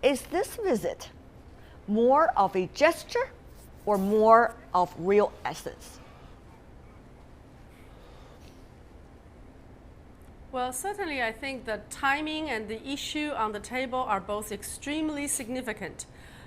Is this visit more of a gesture or more of real essence? Well, certainly I think the timing and the issue on the table are both extremely significant.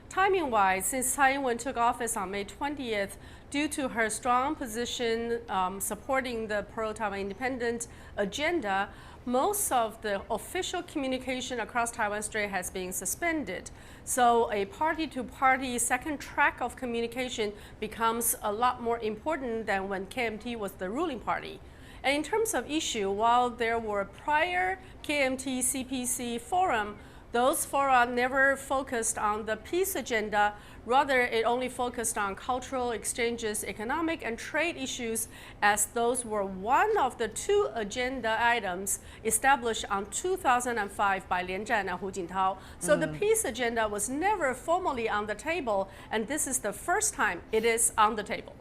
Timing-wise, since Tsai Ing-wen took office on May 20th, due to her strong position supporting the pro-Taiwan independent agenda, most of the official communication across Taiwan Strait has been suspended. So a party-to-party second track of communication becomes a lot more important than when KMT was the ruling party. And in terms of issue, while there were prior KMT CPC forum, those fora never focused on the peace agenda. Rather, it only focused on cultural exchanges, economic and trade issues, as those were one of the two agenda items established on 2005 by Lian Zhan and Hu Jintao. So the peace agenda was never formally on the table, and this is the first time it is on the table.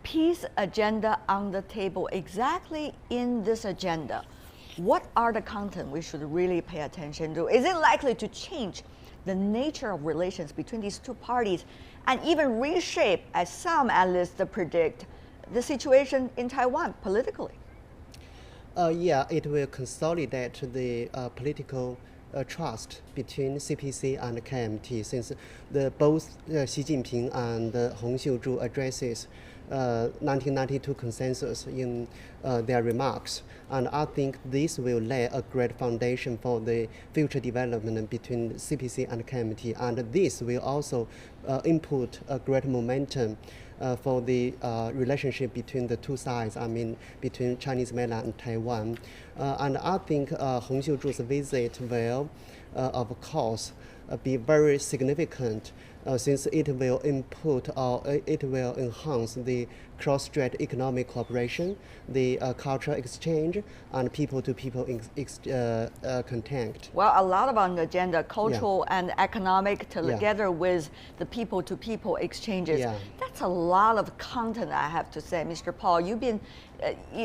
Peace agenda on the table. Exactly in this agenda, what are the content we should really pay attention to? Is it likely to change the nature of relations between these two parties and even reshape, as some analysts predict, the situation in Taiwan politically? Yeah, it will consolidate the political trust between CPC and KMT, since both Xi Jinping and Hung Hsiu-chu addresses 1992 consensus in their remarks. And I think this will lay a great foundation for the future development between CPC and KMT. And this will also input a great momentum for the relationship between the two sides, I mean, between Chinese Mainland and Taiwan. And I think Hung Hsiu-chu's visit will, of course, be very significant since it will input or it will enhance the cross-strait economic cooperation, the cultural exchange, and people-to-people contact. Well, a lot of on the agenda, cultural and economic together with the people-to-people exchanges. That's a lot of content, I have to say. Mr. Paal, you've been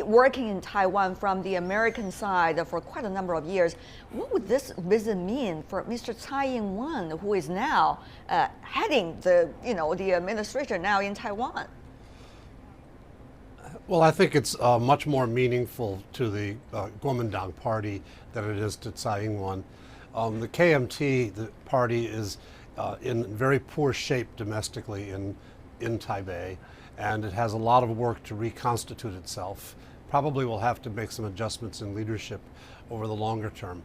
working in Taiwan from the American side for quite a number of years. What would this visit mean for Mr. Tsai Ing-wen, who is now heading the administration now in Taiwan? Well, I think it's much more meaningful to the Kuomintang party than it is to Tsai Ing-wen. The KMT, the party, is in very poor shape domestically in Taipei, and it has a lot of work to reconstitute itself. Probably will have to make some adjustments in leadership over the longer term.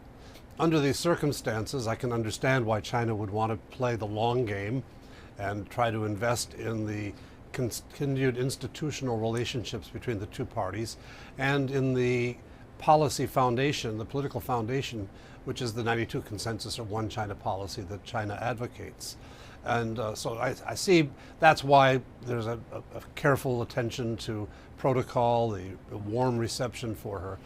Under these circumstances, I can understand why China would want to play the long game and try to invest in the continued institutional relationships between the two parties and in the policy foundation, the political foundation, which is the 92 consensus or one China policy that China advocates. And so I see that's why there's a careful attention to protocol, the warm reception for her.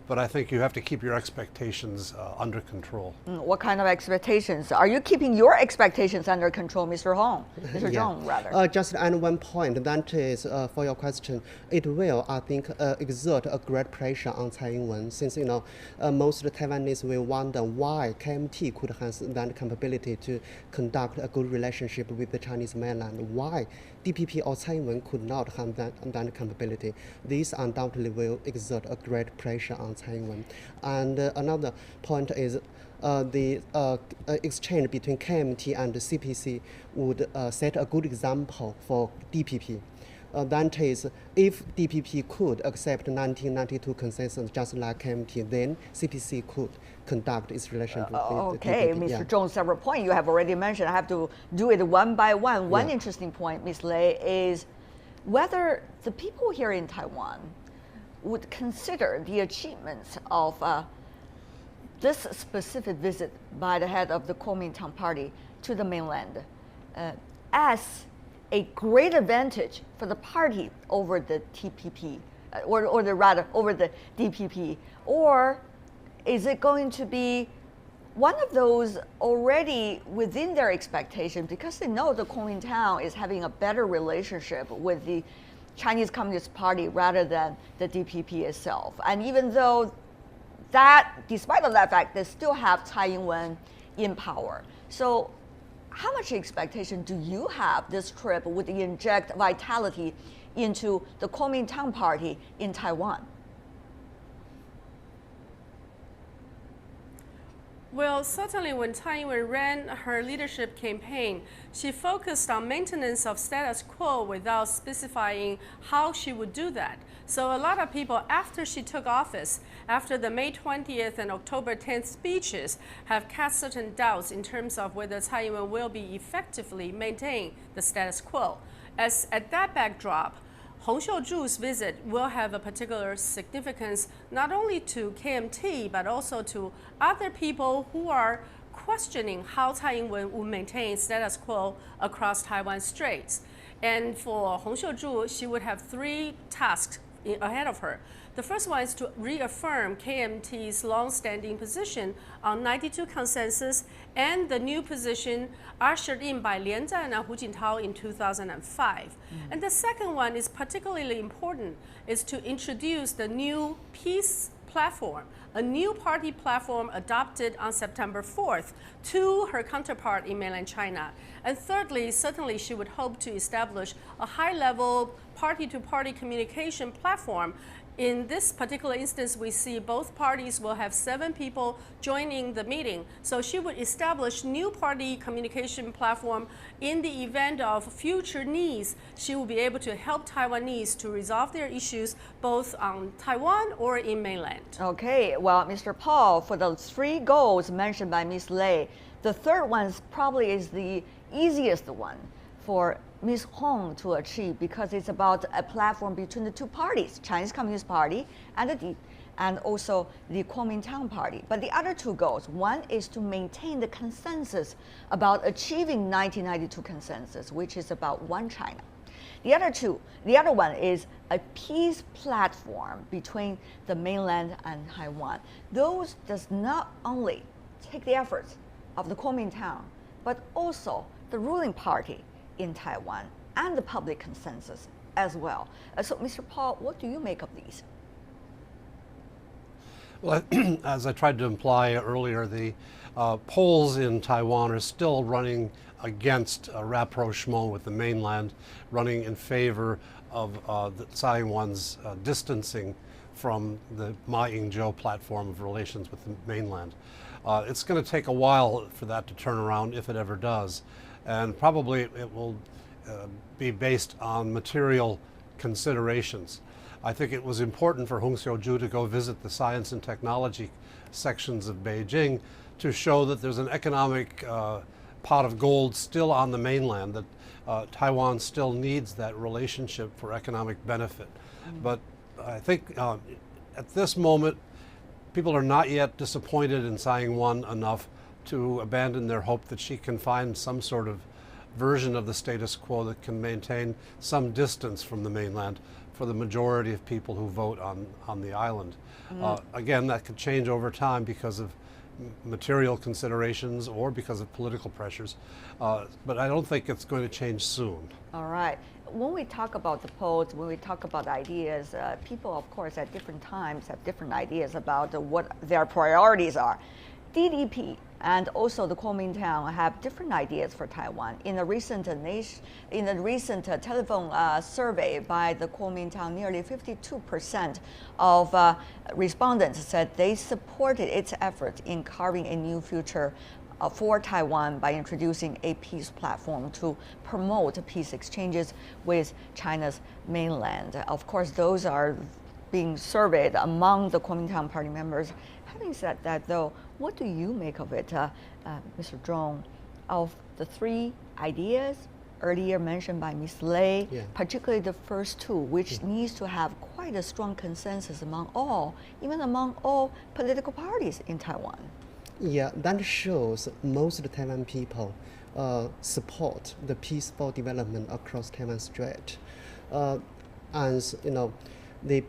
But I think you have to keep your expectations under control. What kind of expectations? Are you keeping your expectations under control, Mr. Hong? Mr. Zhong, rather. Just on one point, that is for your question, it will, I think, exert a great pressure on Tsai Ing-wen, since most Taiwanese will wonder why KMT could have that capability to conduct a good relationship with the Chinese mainland. Why DPP or Tsai Ing-wen could not have that capability? This undoubtedly will exert a great pressure on Tsai Ing-wen. And another point is the exchange between KMT and the CPC would set a good example for DPP. That is, if DPP could accept 1992 consensus just like KMT, then CPC could conduct its relationship with okay, DPP. Mr. Zhong, several points you have already mentioned. I have to do it one by one. One interesting point, Ms. Lei, is whether the people here in Taiwan would consider the achievements of this specific visit by the head of the Kuomintang party to the mainland as a great advantage for the party over the TPP, or rather over the DPP, or is it going to be one of those already within their expectations because they know the Kuomintang is having a better relationship with the Chinese Communist Party rather than the DPP itself? And even though that, despite of that fact, they still have Tsai Ing-wen in power. So how much expectation do you have this trip would inject vitality into the Kuomintang party in Taiwan? Well, certainly when Tsai Ing-wen ran her leadership campaign, she focused on maintenance of status quo without specifying how she would do that. So a lot of people, after she took office, after the May 20th and October 10th speeches, have cast certain doubts in terms of whether Tsai Ing-wen will be effectively maintain the status quo. As at that backdrop, Hung Hsiu-chu's visit will have a particular significance not only to KMT, but also to other people who are questioning how Tsai Ing-wen will maintain status quo across Taiwan Straits. And for Hung Hsiu-chu, she would have three tasks ahead of her. The first one is to reaffirm KMT's long-standing position on 92 consensus and the new position ushered in by Lian Zhan and Hu Jintao in 2005. And the second one is particularly important, is to introduce the new peace platform, a new party platform adopted on September 4th to her counterpart in mainland China. And thirdly, certainly she would hope to establish a high-level party-to-party communication platform. In this particular instance, we see both parties will have 7 people joining the meeting. So she would establish new party communication platform. In the event of future needs, she will be able to help Taiwanese to resolve their issues both on Taiwan or in mainland. Okay, well, Mr. Paal, for the 3 goals mentioned by Ms. Lei, the third one probably is the easiest one for Ms. Hung to achieve, because it's about a platform between the 2 parties, Chinese Communist Party and also the Kuomintang Party. But the other 2 goals, one is to maintain the consensus about achieving 1992 consensus, which is about one China. The other one is a peace platform between the mainland and Taiwan. Those does not only take the efforts of the Kuomintang, but also the ruling party in Taiwan and the public consensus as well. So, Mr. Paal, what do you make of these? Well, as I tried to imply earlier, the polls in Taiwan are still running against a rapprochement with the mainland, running in favor of the Tsai Ing-wen's distancing from the Ma Ying-jeou platform of relations with the mainland. It's going to take a while for that to turn around, if it ever does. And probably it will be based on material considerations. I think it was important for Hung Hsiu-chu to go visit the science and technology sections of Beijing to show that there's an economic pot of gold still on the mainland, that Taiwan still needs that relationship for economic benefit. But I think at this moment, people are not yet disappointed in Tsai Ing-wen enough to abandon their hope that she can find some sort of version of the status quo that can maintain some distance from the mainland for the majority of people who vote on the island. Again, that could change over time because of material considerations or because of political pressures, but I don't think it's going to change soon. All right. When we talk about the polls, when we talk about ideas, people, of course, at different times have different ideas about what their priorities are. DDP and also the Kuomintang have different ideas for Taiwan. In a recent telephone survey by the Kuomintang, nearly 52% of respondents said they supported its efforts in carving a new future for Taiwan by introducing a peace platform to promote peace exchanges with China's mainland. Of course, those are being surveyed among the Kuomintang party members. Having said that, though, what do you make of it, Mr. Zhong, of the 3 ideas earlier mentioned by Ms. Lei, particularly the first 2, which needs to have quite a strong consensus among all, even among all political parties in Taiwan? Yeah, that shows most of the Taiwan people support the peaceful development across Taiwan Strait. And you know, the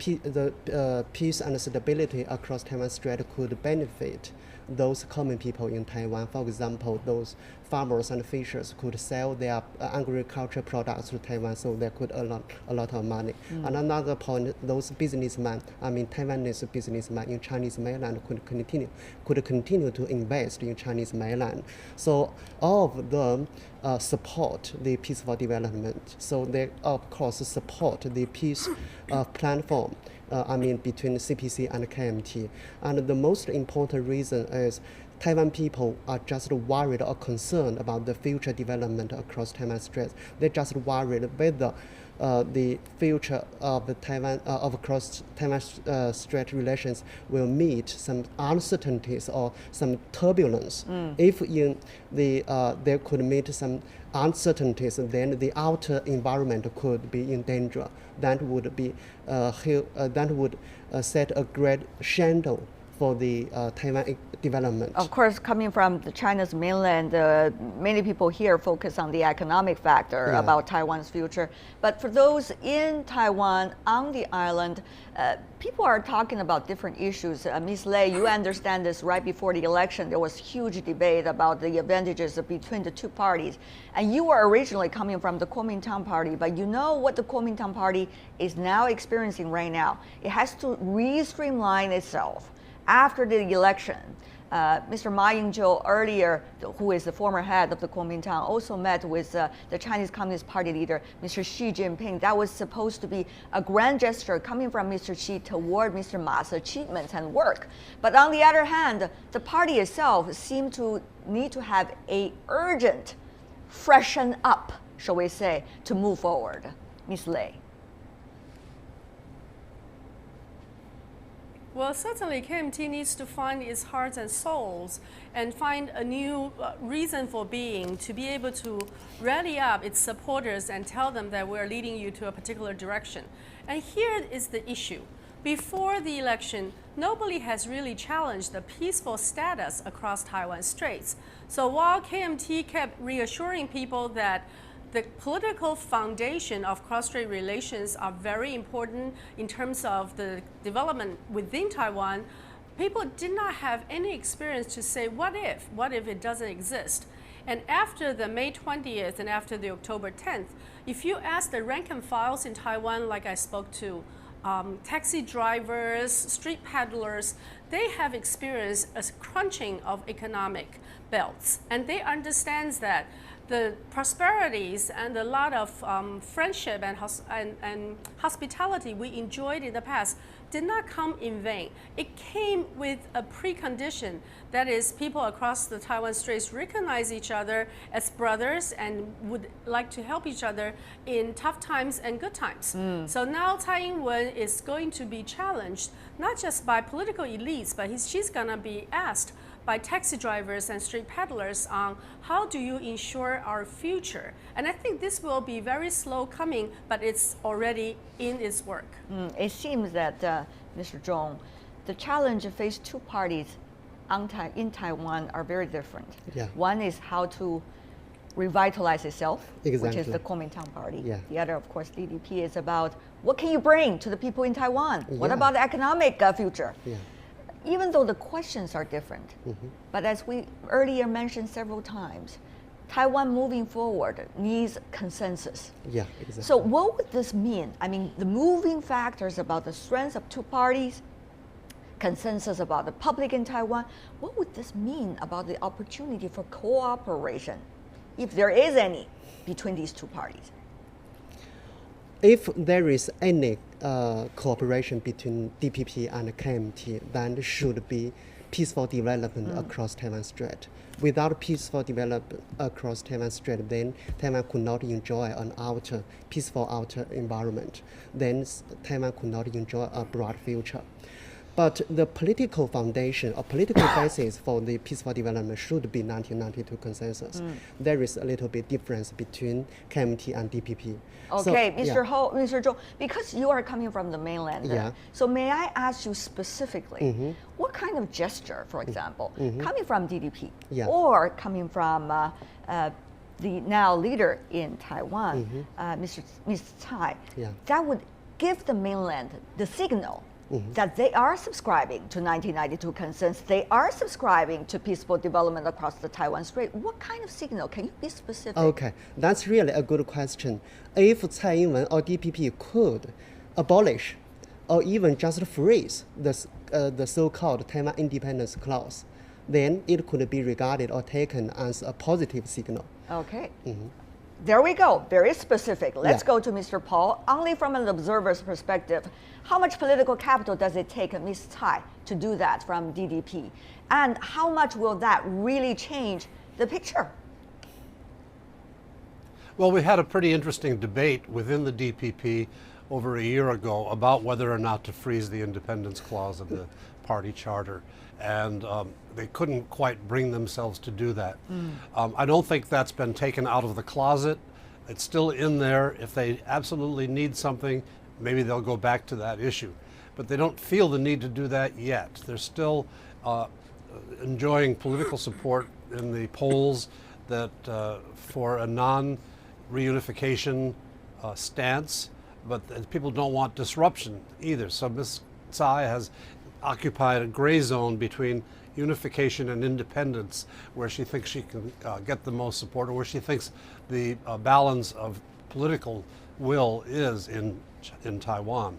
peace and stability across Taiwan Strait could benefit those common people in Taiwan, for example, those farmers and fishers could sell their agricultural products to Taiwan, so they could earn a lot of money. And another point, those businessmen, Taiwanese businessmen in Chinese Mainland could continue to invest in Chinese Mainland. So all of them support the peaceful development. So they of course support the peace platform. Between CPC and KMT. And the most important reason is Taiwan people are just worried or concerned about the future development across Taiwan Strait. They're just worried whether the future of the Taiwan across Taiwan Strait relations will meet some uncertainties or some turbulence. If in the they could meet some uncertainties, then the outer environment could be in danger. That would be set a great shadow for the Taiwan development. Of course, coming from the China's mainland, many people here focus on the economic factor about Taiwan's future. But for those in Taiwan, on the island, people are talking about different issues. Ms. Lei, you understand this right before the election, there was huge debate about the advantages between the two parties. And you were originally coming from the Kuomintang party, but you know what the Kuomintang party is now experiencing right now. It has to re-streamline itself. After the election, Mr. Ma Ying-jeou earlier, who is the former head of the Kuomintang, also met with the Chinese Communist Party leader, Mr. Xi Jinping. That was supposed to be a grand gesture coming from Mr. Xi toward Mr. Ma's achievements and work. But on the other hand, the party itself seemed to need to have a urgent freshen up, shall we say, to move forward. Ms. Lei. Well, certainly KMT needs to find its hearts and souls and find a new reason for being, to be able to rally up its supporters and tell them that we're leading you to a particular direction. And here is the issue. Before the election, nobody has really challenged the peaceful status across Taiwan Straits. So while KMT kept reassuring people that the political foundation of cross-strait relations are very important in terms of the development within Taiwan, people did not have any experience to say, what if it doesn't exist? And after the May 20th and after the October 10th, if you ask the rank and files in Taiwan, like I spoke to, taxi drivers, street peddlers, they have experienced a crunching of economic belts. And they understand that the prosperities and a lot of friendship and hospitality we enjoyed in the past did not come in vain. It came with a precondition, that is, people across the Taiwan Straits recognize each other as brothers and would like to help each other in tough times and good times. So now Tsai Ing-wen is going to be challenged, not just by political elites, but she's going to be asked by taxi drivers and street peddlers on how do you ensure our future. And I think this will be very slow coming, but it's already in its work. It seems that, Mr. Zhong, the challenge faced two parties in Taiwan are very different. One is how to revitalize itself, which is the Kuomintang party. The other, of course, DDP, is about what can you bring to the people in Taiwan? What about the economic future? Even though the questions are different, but as we earlier mentioned several times, Taiwan moving forward needs consensus. So what would this mean? I mean, the moving factors about the strengths of two parties, consensus about the public in Taiwan, what would this mean about the opportunity for cooperation, if there is any, between these two parties? If there is any cooperation between DPP and KMT, then should be peaceful development across Taiwan Strait. Without peaceful development across Taiwan Strait, then Taiwan could not enjoy an peaceful outer environment. Then Taiwan could not enjoy a broad future. But the political foundation or political basis for the peaceful development should be 1992 consensus. There is a little bit difference between KMT and DPP. Okay, so, Mr. Zhong, because you are coming from the mainland, so may I ask you specifically, what kind of gesture, for example, coming from DDP or coming from the now leader in Taiwan, Mr. Tsai, that would give the mainland the signal that they are subscribing to 1992 consensus, they are subscribing to peaceful development across the Taiwan Strait. What kind of signal? Can you be specific? Okay, that's really a good question. If Tsai Ing-wen or DPP could abolish or even just freeze the so-called Taiwan independence clause, then it could be regarded or taken as a positive signal. Okay. There we go, very specific. Let's Yeah. go to Mr. Paul. Only from an observer's perspective, how much political capital does it take Ms. Tsai to do that from DDP? And how much will that really change the picture? Well, we had a pretty interesting debate within the DPP over a year ago about whether or not to freeze the independence clause of the party charter. And they couldn't quite bring themselves to do that. I don't think that's been taken out of the closet. It's still in there. If they absolutely need something, maybe they'll go back to that issue. But they don't feel the need to do that yet. They're still enjoying political support in the polls that for a non-reunification stance, but people don't want disruption either. So Ms. Tsai has occupied a gray zone between unification and independence, where she thinks she can get the most support, or where she thinks the balance of political will is in Taiwan.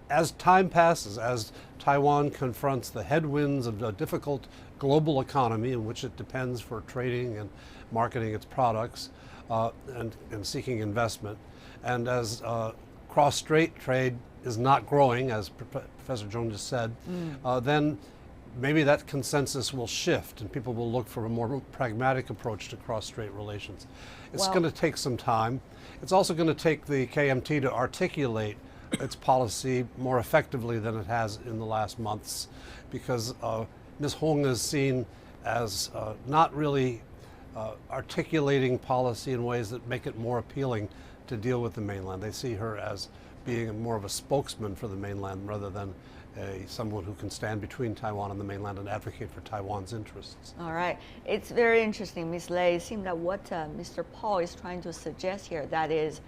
As time passes, as Taiwan confronts the headwinds of a difficult global economy in which it depends for trading and marketing its products and seeking investment, and as cross-strait trade is not growing, as Professor Zhong just said, then maybe that consensus will shift and people will look for a more pragmatic approach to cross-strait relations. It's going to take some time. It's also going to take the KMT to articulate its policy more effectively than it has in the last months, because Ms. Hung is seen as not really articulating policy in ways that make it more appealing to deal with the mainland. They see her as being more of a spokesman for the mainland rather than someone who can stand between Taiwan and the mainland and advocate for Taiwan's interests. All right. It's very interesting, Ms. Lei. It seems that what Mr. Paul is trying to suggest here, that is,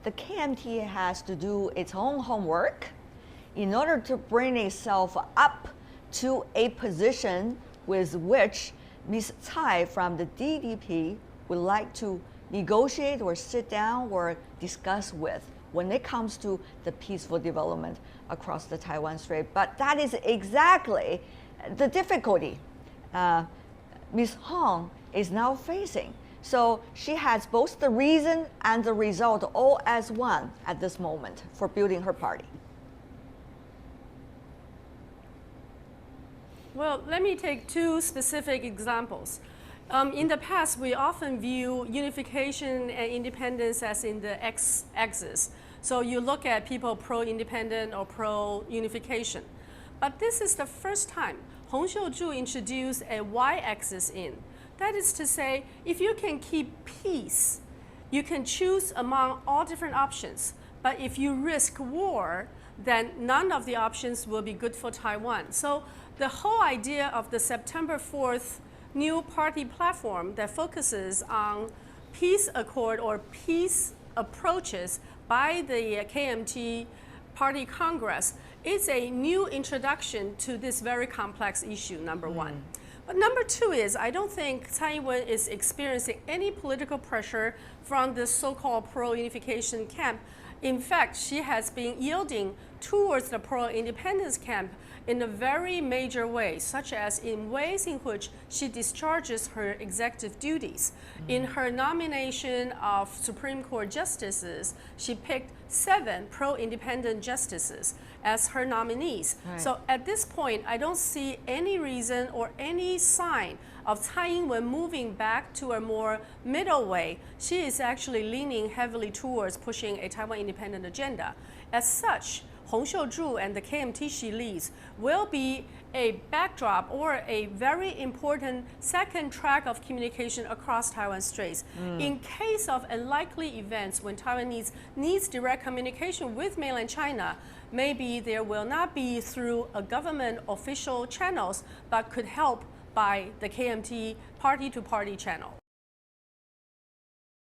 the KMT has to do its own homework in order to bring itself up to a position with which Ms. Tsai from the DDP would like to negotiate or sit down or discuss with when it comes to the peaceful development across the Taiwan Strait. But that is exactly the difficulty Ms. Hung is now facing. So she has both the reason and the result all as one at this moment for building her party. Well, let me take two specific examples. In the past, we often view unification and independence as in the x-axis. So you look at people pro-independent or pro-unification. But this is the first time Hung Hsiu-chu introduced a y-axis in. That is to say, if you can keep peace, you can choose among all different options. But if you risk war, then none of the options will be good for Taiwan. So the whole idea of the September 4th new party platform that focuses on peace accord or peace approaches by the KMT Party Congress is a new introduction to this very complex issue, number one. But number two is, I don't think Tsai Ing-wen is experiencing any political pressure from the so-called pro-unification camp. In fact, she has been yielding towards the pro-independence camp in a very major way, such as in ways in which she discharges her executive duties. In her nomination of Supreme Court justices, she picked 7 pro-independent justices as her nominees. Right. So at this point, I don't see any reason or any sign of Tsai Ing-wen moving back to a more middle way. She is actually leaning heavily towards pushing a Taiwan independent agenda. As such, Hung Hsiu-chu and the KMT she leads will be a backdrop or a very important second track of communication across Taiwan Straits. In case of unlikely events when Taiwan needs direct communication with mainland China, maybe there will not be through a government official channels, but could help by the KMT party-to-party channel.